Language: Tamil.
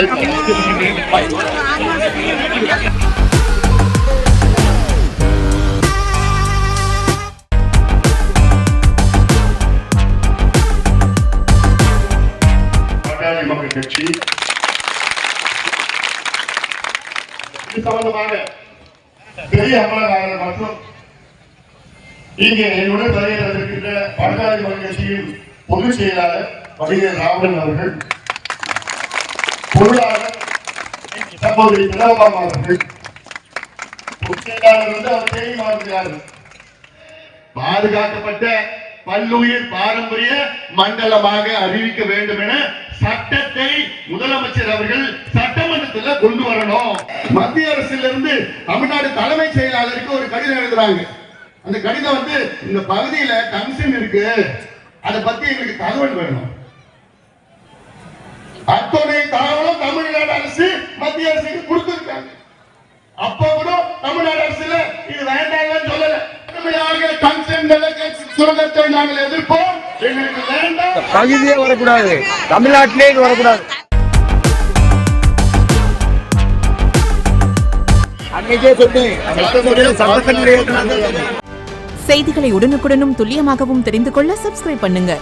மக்கள் கட்சி சம்பந்தமாக பெரிய அமலாளர் மற்றும் இங்கே என்னுடன் வருகின்ற பாட்டாளி மக்கள் கட்சியின் பொதுச் செயலாளர் வடிவேல் ராமன் அவர்கள், பொருளாளர் சகோதரி திலகம்மா அவர்கள், பொதுச் செயலாளர் அவர் தெரியுமாறு பாதுகாக்கப்பட்ட பல்லுயிர் பாரம்பரிய மண்டலமாக அறிவிக்க வேண்டும் என சட்டத்தை முதலமைச்சர் அவர்கள் சட்டமன்றத்தில் கொண்டு வரணும். மத்திய அரசிலிருந்து தமிழ்நாடு தலைமைச் செயலாளருக்கு ஒரு கடிதம் எழுதுறாங்க. அந்த கடிதம் இந்த பகுதியில டங்ஸ்டன் இருக்கு, அதை பத்தி எங்களுக்கு தகவல் வேணும். அத்தனை தகவலும் தமிழ்நாடு அரசு மத்திய அரசுக்கு கொடுத்திருக்காங்க. அப்ப கூட தமிழ்நாடு அரசுல இது வேண்டாம் சொல்லல. சுரங்கத்தை நாங்கள் எதிர்ப்போம். எங்களுக்கு வேண்டாம், பகுதியே வரக்கூடாது, தமிழ்நாட்டிலே இது வரக்கூடாது. செய்திகளை உடனுக்குடனும் துல்லியமாகவும் தெரிந்து கொள்ள சப்ஸ்கிரைப் பண்ணுங்க.